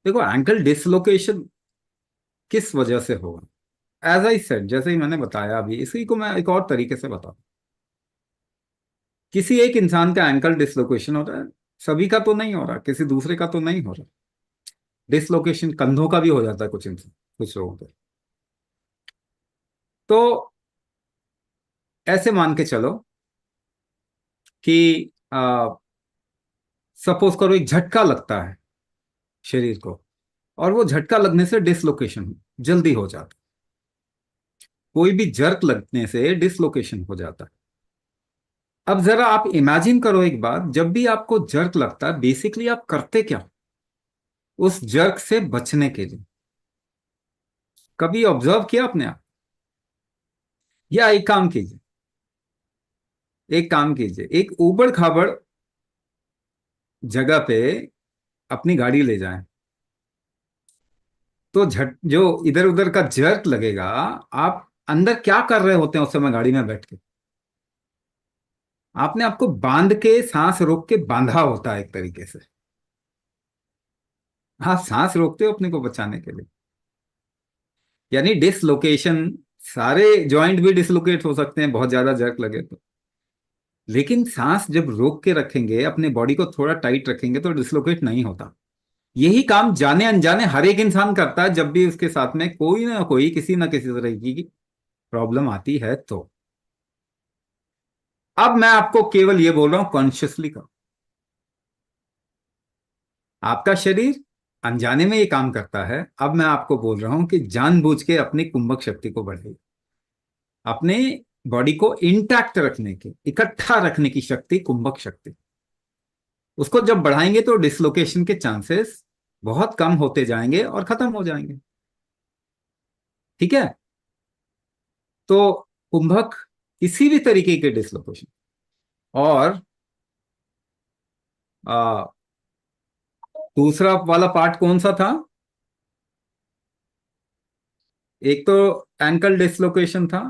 देखो, ankle dislocation किस वजह से होगा? एज आई सेड, जैसे ही मैंने बताया अभी, इसी को मैं एक और तरीके से बताऊं। किसी एक इंसान का एंकल डिसलोकेशन हो रहा है, सभी का तो नहीं हो रहा, किसी दूसरे का तो नहीं हो रहा। डिसलोकेशन कंधों का भी हो जाता है कुछ इंसान, कुछ लोगों को। तो ऐसे मान के चलो कि सपोज करो एक झटका लगता है शरीर को, और वो झटका लगने से डिसलोकेशन जल्दी हो जाता है। कोई भी जर्क लगने से डिसलोकेशन हो जाता है। अब जरा आप इमेजिन करो एक बार, जब भी आपको जर्क लगता है, बेसिकली आप करते क्या उस जर्क से बचने के लिए? कभी ऑब्जर्व किया आपने? आप या एक काम कीजिए, एक काम कीजिए, एक ऊबड़ खाबड़ जगह पे अपनी गाड़ी ले जाएं, तो झट जो इधर उधर का जर्क लगेगा, आप अंदर क्या कर रहे होते हैं उस समय गाड़ी में बैठ के? आपने आपको बांध के, सांस रोक के बांधा होता है एक तरीके से। हाँ, सांस रोकते हो अपने को बचाने के लिए। यानी डिसलोकेशन, सारे जॉइंट भी डिसलोकेट हो सकते हैं बहुत ज्यादा जर्क लगे तो। लेकिन सांस जब रोक के रखेंगे, अपने बॉडी को थोड़ा टाइट रखेंगे, तो डिसलोकेट नहीं होता। यही काम जाने अनजाने हर एक इंसान करता है जब भी उसके साथ में कोई ना कोई, किसी ना किसी तरह की प्रॉब्लम आती है तो। अब मैं आपको केवल ये बोल रहा हूं, कॉन्शियसली करो। आपका शरीर अनजाने में ये काम करता है, अब मैं आपको बोल रहा हूं कि जानबूझ के अपनी कुंभक शक्ति को बढ़ाइए। अपने बॉडी को इंटैक्ट रखने की, इकट्ठा रखने की शक्ति, कुंभक शक्ति, उसको जब बढ़ाएंगे तो डिसलोकेशन के चांसेस बहुत कम होते जाएंगे और खत्म हो जाएंगे। ठीक है? तो कुंभक किसी भी तरीके के डिसलोकेशन, और आ, दूसरा वाला पार्ट कौन सा था? एक तो एंकल डिसलोकेशन था,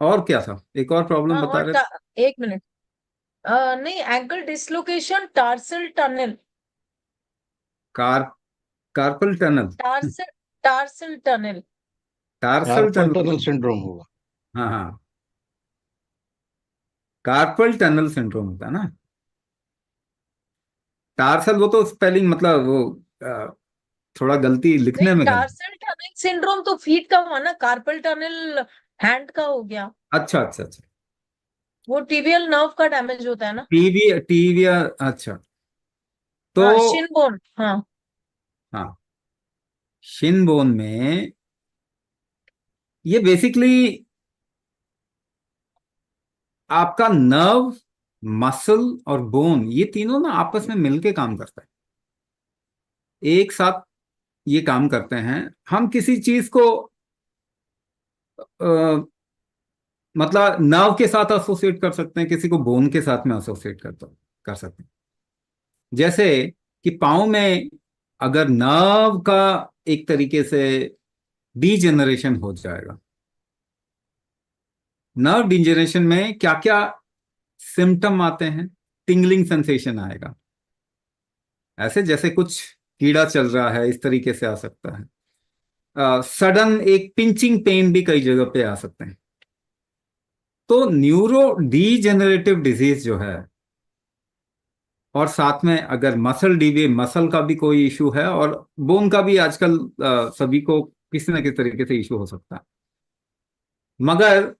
और क्या था? एक और प्रॉब्लम हाँ बता और रहे थे। एक मिनट। नहीं, ankle dislocation, tarsal tunnel. Car carpal tunnel. Tarsal tarsal tunnel. Tarsal carpal tunnel. Tunnel syndrome होगा। हाँ हाँ, कार्पल टनल सिंड्रोम होता है ना। टार्सल वो तो स्पेलिंग, मतलब वो थोड़ा गलती, नहीं, लिखने में गलती। टार्सल टनल सिंड्रोम तो फीट का हुआ ना, कार्पल टनल हैंड का हो गया। अच्छा अच्छा अच्छा। वो टिबियल नर्व का डैमेज होता है ना। टीवी, अच्छा। तो हाँ, शिन बोन, हाँ। हाँ, शिन बोन में ये बेसिकली आपका नर्व, मसल और बोन, ये तीनों ना आपस में मिलके काम करता है, एक साथ ये काम करते हैं। हम किसी चीज को मतलब नर्व के साथ एसोसिएट कर सकते हैं, किसी को बोन के साथ में एसोसिएट कर सकते हैं। जैसे कि पाँव में अगर नर्व का एक तरीके से डीजेनरेशन हो जाएगा, नर्व डीजेनरेशन में क्या क्या सिम्टम आते हैं? टिंगलिंग सेंसेशन आएगा, ऐसे जैसे कुछ कीड़ा चल रहा है, इस तरीके से आ सकता है। सडन एक पिंचिंग पेन भी कई जगह पे आ सकते हैं। तो न्यूरो डीजेनरेटिव डिजीज जो है, और साथ में अगर मसल डीवे, मसल का भी कोई इशू है, और बोन का भी आजकल सभी को किसी ना किसी तरीके से इशू हो सकता है। मगर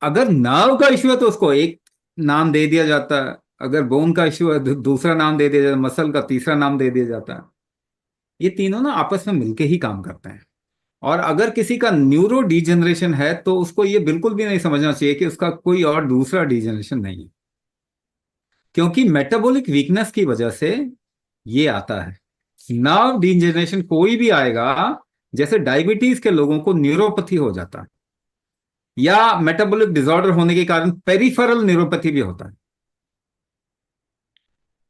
अगर नर्व का इशू है तो उसको एक नाम दे दिया जाता है, अगर बोन का इशू है दूसरा नाम दे दिया जाता है, मसल का तीसरा नाम दे दिया जाता है। ये तीनों ना आपस में मिलके ही काम करते हैं। और अगर किसी का न्यूरो डीजेनरेशन है तो उसको ये बिल्कुल भी नहीं समझना चाहिए कि उसका कोई और दूसरा डीजेनरेशन नहीं है, क्योंकि मेटाबॉलिक वीकनेस की वजह से ये आता है। नर्व डीजेनरेशन कोई भी आएगा, जैसे डायबिटीज के लोगों को न्यूरोपैथी हो जाता है, या मेटाबॉलिक डिसऑर्डर होने के कारण पेरिफेरल न्यूरोपैथी भी होता है।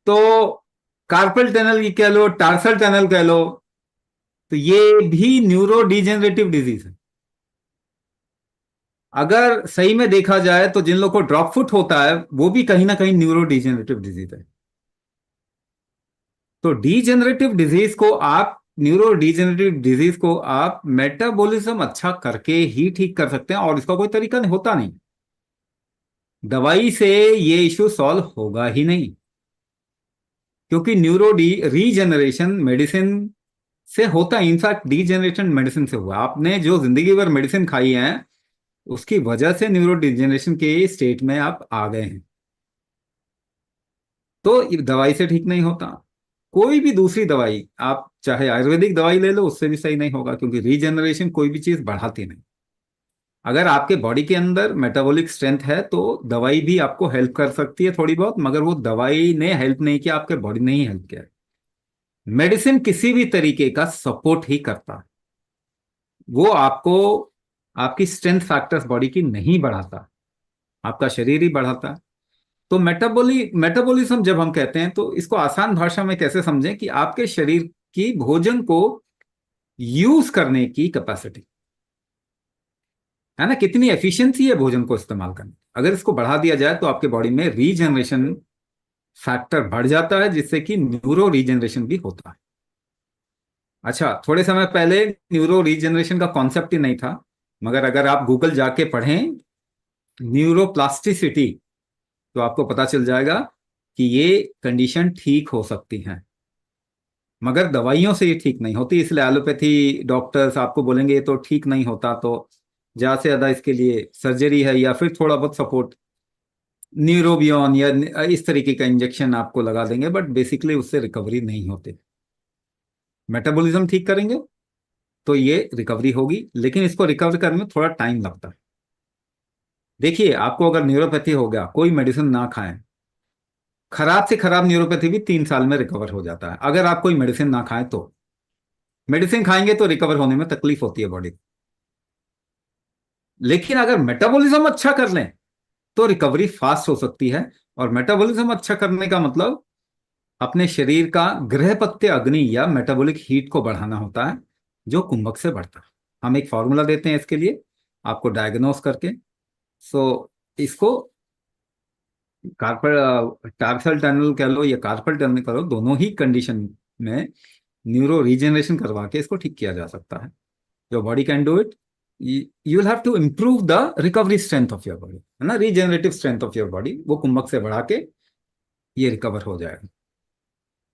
तो कार्पल टनल की कह लो, टार्सल टनल कह लो, तो ये भी न्यूरो डिजेनरेटिव डिजीज है। अगर सही में देखा जाए तो जिन लोग को ड्रॉप फुट होता है, वो भी कहीं ना कहीं न्यूरो डिजेनरेटिव डिजीज है। तो डिजेनरेटिव डिजीज को आप न्यूरो डिजेनरेटिव डिजीज को आप मेटाबॉलिज्म अच्छा करके ही ठीक कर सकते हैं, और इसका कोई तरीका नहीं होता नहीं। दवाई से ये इश्यू सॉल्व होगा ही नहीं, क्योंकि न्यूरो डी रीजनरेशन मेडिसिन से होता है। इनफैक्ट डीजेनरेशन मेडिसिन से हुआ। आपने जो जिंदगी भर मेडिसिन खाई है, उसकी वजह से न्यूरो डिजेनरेशन के स्टेट में आप आ गए हैं। तो ये दवाई से ठीक नहीं होता। कोई भी दूसरी दवाई, आप चाहे आयुर्वेदिक दवाई ले लो, उससे भी सही नहीं होगा, क्योंकि रीजनरेशन कोई भी चीज बढ़ाती नहीं। अगर आपके बॉडी के अंदर मेटाबॉलिक स्ट्रेंथ है तो दवाई भी आपको हेल्प कर सकती है थोड़ी बहुत, मगर वो दवाई ने हेल्प नहीं किया, आपके बॉडी ने ही हेल्प किया। मेडिसिन किसी भी तरीके का सपोर्ट ही करता है, वो आपको आपकी स्ट्रेंथ फैक्टर्स बॉडी की नहीं बढ़ाता, आपका शरीर ही बढ़ाता है। तो मेटाबॉलिज्म जब हम कहते हैं, तो इसको आसान भाषा में कैसे समझें कि आपके शरीर की भोजन को यूज करने की कैपेसिटी है ना, कितनी एफिशिएंसी है भोजन को इस्तेमाल करने। अगर इसको बढ़ा दिया जाए तो आपके बॉडी में रीजनरेशन फैक्टर बढ़ जाता है, जिससे कि न्यूरो रीजनरेशन भी होता है। अच्छा, थोड़े समय पहले न्यूरो रीजनरेशन का कॉन्सेप्ट ही नहीं था, मगर अगर आप गूगल जाके पढ़ें न्यूरोप्लास्टिसिटी, तो आपको पता चल जाएगा कि ये कंडीशन ठीक हो सकती है, मगर दवाइयों से ये ठीक नहीं होती। इसलिए एलोपैथी डॉक्टर्स आपको बोलेंगे ये तो ठीक नहीं होता, तो ज्यादा से ज्यादा इसके लिए सर्जरी है, या फिर थोड़ा बहुत सपोर्ट न्यूरोबियन या इस तरीके का इंजेक्शन आपको लगा देंगे, बट बेसिकली उससे रिकवरी नहीं होती। मेटाबॉलिज्म ठीक करेंगे तो ये रिकवरी होगी, लेकिन इसको रिकवर करने में थोड़ा टाइम लगता है। देखिए, आपको अगर न्यूरोपैथी हो गया, कोई मेडिसिन ना खाएं, खराब से खराब न्यूरोपैथी भी 3 साल में रिकवर हो जाता है, अगर आप कोई मेडिसिन ना खाएं तो। मेडिसिन खाएंगे तो रिकवर होने में तकलीफ होती है बॉडी। लेकिन अगर मेटाबॉलिज्म अच्छा कर लें तो रिकवरी फास्ट हो सकती है। और मेटाबॉलिज्म अच्छा करने का मतलब अपने शरीर का गृहपत्य अग्नि या मेटाबॉलिक हीट को बढ़ाना होता है, जो कुंभक से बढ़ता है। हम एक फॉर्मूला देते हैं इसके लिए, आपको डायग्नोस करके। सो इसको कार्पल टार्सल टनल कह लो या कार्पल टनल करो, दोनों ही कंडीशन में न्यूरो रीजनरेशन करवा के इसको ठीक किया जा सकता है। Your body can do it. You will have to improve the recovery strength of your body, है ना, regenerative strength of your body, वो कुंभक से बढ़ा के ये रिकवर हो जाएगा।